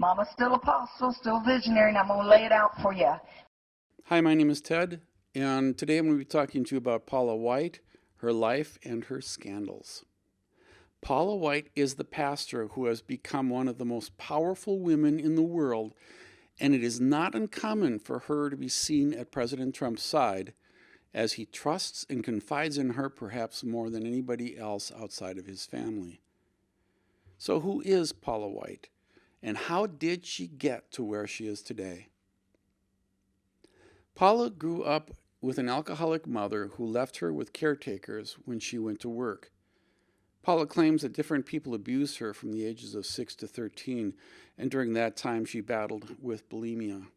Mama's still apostle, still visionary, and I'm going to lay it out for you. Hi, my name is Ted, and today I'm going to be talking to you about Paula White, her life, and her scandals. Paula White is the pastor who has become one of the most powerful women in the world, and it is not uncommon for her to be seen at President Trump's side, as he trusts and confides in her perhaps more than anybody else outside of his family. So who is Paula White, and how did she get to where she is today? Paula grew up with an alcoholic mother who left her with caretakers when she went to work. Paula claims that different people abused her from the ages of 6 to 13, and during that time she battled with bulimia.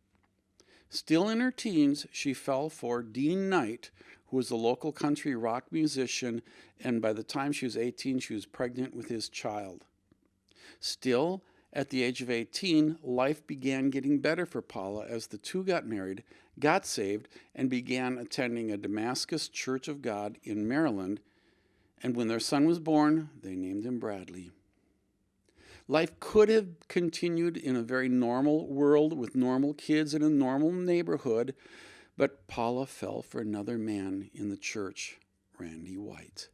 Still in her teens, she fell for Dean Knight, who was a local country rock musician, and by the time she was 18, she was pregnant with his child. Still, at the age of 18, life began getting better for Paula as the two got married, got saved, and began attending a Damascus Church of God in Maryland. And when their son was born, they named him Bradley. Life could have continued in a very normal world with normal kids in a normal neighborhood, but Paula fell for another man in the church, Randy White.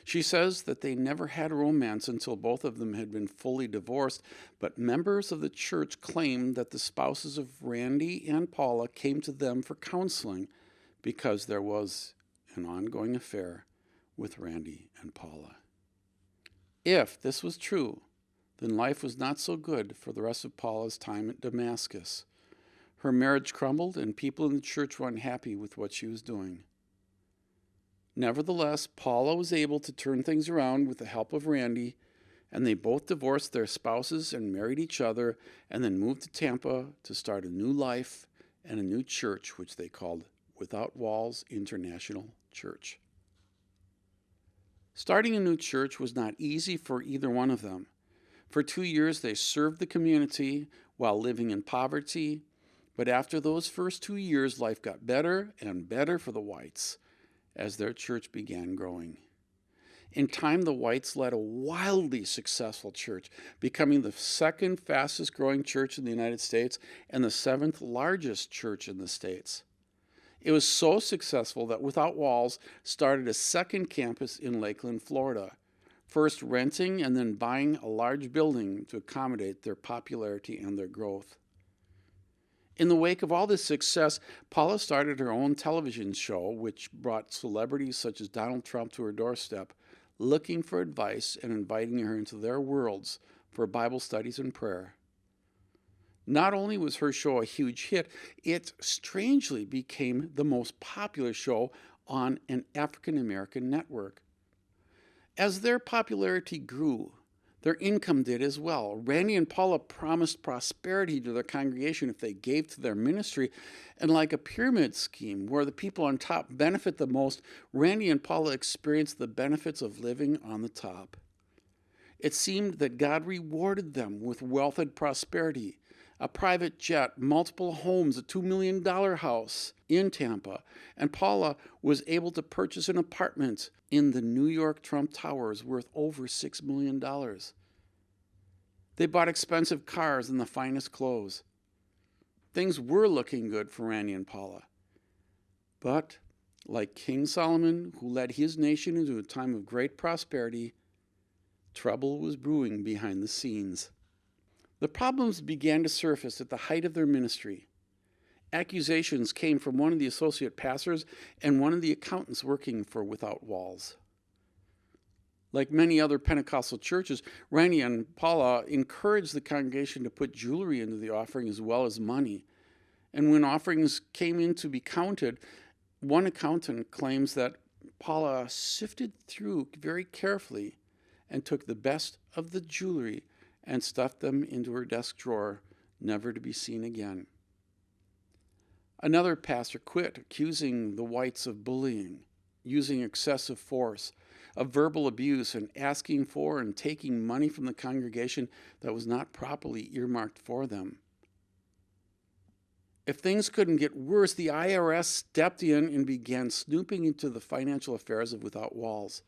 She says that they never had romance until both of them had been fully divorced, but members of the church claim that the spouses of Randy and Paula came to them for counseling because there was an ongoing affair with Randy and Paula. If this was true, then life was not so good for the rest of Paula's time at Damascus. Her marriage crumbled, and people in the church were unhappy with what she was doing. Nevertheless, Paula was able to turn things around with the help of Randy, and they both divorced their spouses and married each other, and then moved to Tampa to start a new life and a new church, which they called Without Walls International Church. Starting a new church was not easy for either one of them. For 2 years, they served the community while living in poverty, but after those first 2 years, life got better and better for the Whites as their church began growing. In time, the Whites led a wildly successful church, becoming the second fastest growing church in the United States and the 7th largest church in the States. It was so successful that Without Walls started a second campus in Lakeland, Florida, first renting and then buying a large building to accommodate their popularity and their growth. In the wake of all this success, Paula started her own television show, which brought celebrities such as Donald Trump to her doorstep, looking for advice and inviting her into their worlds for Bible studies and prayer. Not only was her show a huge hit, it strangely became the most popular show on an African American network. As their popularity grew, their income did as well. Randy and Paula promised prosperity to their congregation if they gave to their ministry. And like a pyramid scheme where the people on top benefit the most, Randy and Paula experienced the benefits of living on the top. It seemed that God rewarded them with wealth and prosperity, a private jet, multiple homes, a $2 million house in Tampa, and Paula was able to purchase an apartment in the New York Trump Towers worth over $6 million. They bought expensive cars and the finest clothes. Things were looking good for Randy and Paula. But, like King Solomon, who led his nation into a time of great prosperity, trouble was brewing behind the scenes. The problems began to surface at the height of their ministry. Accusations came from one of the associate pastors and one of the accountants working for Without Walls. Like many other Pentecostal churches, Randy and Paula encouraged the congregation to put jewelry into the offering as well as money. And when offerings came in to be counted, one accountant claims that Paula sifted through very carefully and took the best of the jewelry and stuffed them into her desk drawer, never to be seen again. Another pastor quit, accusing the Whites of bullying, using excessive force, of verbal abuse, and asking for and taking money from the congregation that was not properly earmarked for them. If things couldn't get worse, the IRS stepped in and began snooping into the financial affairs of Without Walls.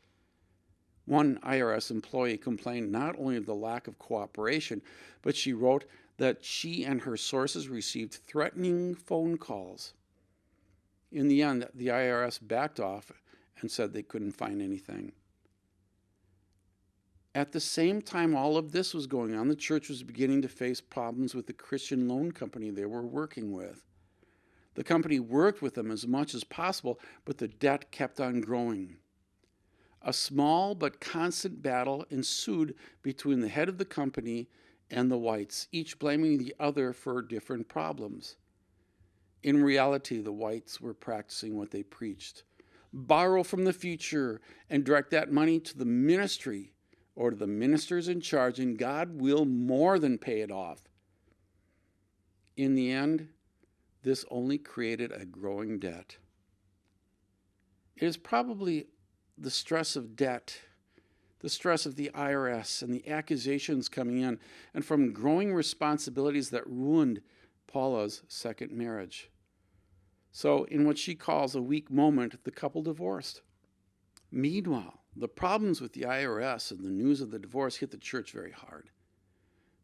One IRS employee complained not only of the lack of cooperation, but she wrote that she and her sources received threatening phone calls. In the end, the IRS backed off and said they couldn't find anything. At the same time all of this was going on, the church was beginning to face problems with the Christian loan company they were working with. The company worked with them as much as possible, but the debt kept on growing. A small but constant battle ensued between the head of the company and the whites, each blaming the other for different problems. In reality, the whites were practicing what they preached: borrow from the future and direct that money to the ministry or to the ministers in charge, and God will more than pay it off. In the end, this only created a growing debt. It is probably the stress of debt, the stress of the IRS, and the accusations coming in, and from growing responsibilities that ruined Paula's second marriage. So, in what she calls a weak moment, the couple divorced. Meanwhile, the problems with the IRS and the news of the divorce hit the church very hard.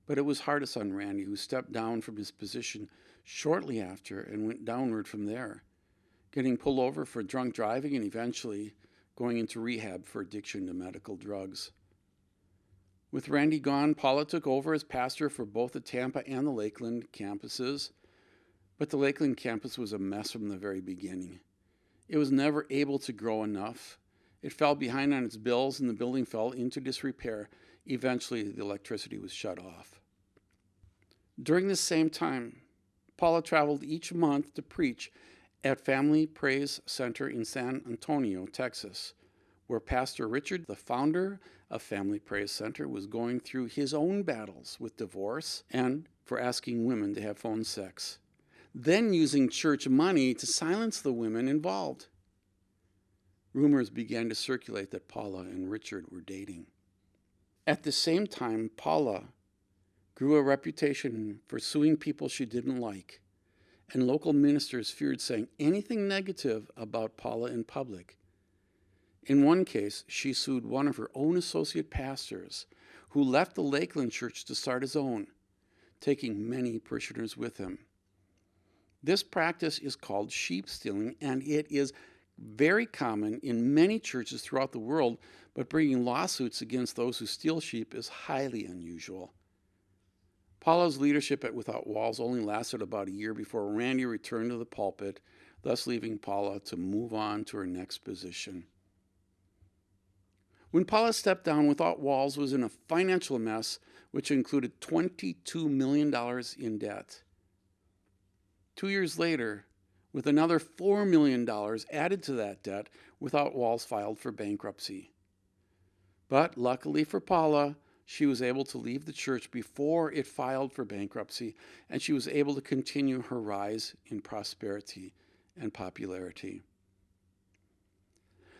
But it was hardest on Randy, who stepped down from his position shortly after and went downward from there, getting pulled over for drunk driving and eventually going into rehab for addiction to medical drugs. With Randy gone, Paula took over as pastor for both the Tampa and the Lakeland campuses, but the Lakeland campus was a mess from the very beginning. It was never able to grow enough. It fell behind on its bills and the building fell into disrepair. Eventually, the electricity was shut off. During this same time, Paula traveled each month to preach at Family Praise Center in San Antonio, Texas, where Pastor Richard, the founder of Family Praise Center, was going through his own battles with divorce and for asking women to have phone sex, then using church money to silence the women involved. Rumors began to circulate that Paula and Richard were dating. At the same time, Paula grew a reputation for suing people she didn't like, and local ministers feared saying anything negative about Paula in public. In one case, she sued one of her own associate pastors, who left the Lakeland church to start his own, taking many parishioners with him. This practice is called sheep stealing, and it is very common in many churches throughout the world, but bringing lawsuits against those who steal sheep is highly unusual. Paula's leadership at Without Walls only lasted about a year before Randy returned to the pulpit, thus leaving Paula to move on to her next position. When Paula stepped down, Without Walls was in a financial mess, which included $22 million in debt. 2 years later, with another $4 million added to that debt, Without Walls filed for bankruptcy. But luckily for Paula, she was able to leave the church before it filed for bankruptcy, and she was able to continue her rise in prosperity and popularity.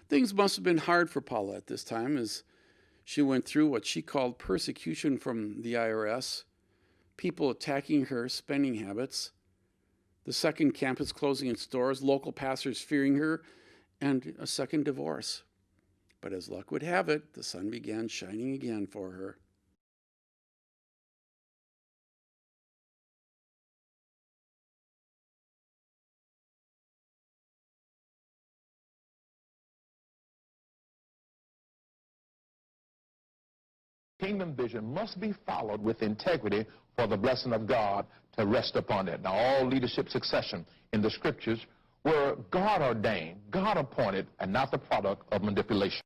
Things must have been hard for Paula at this time as she went through what she called persecution from the IRS, people attacking her spending habits, the second campus closing its doors, local pastors fearing her, and a second divorce. But as luck would have it, the sun began shining again for her. Kingdom vision must be followed with integrity for the blessing of God to rest upon it. Now, all leadership succession in the scriptures were God ordained, God appointed, and not the product of manipulation.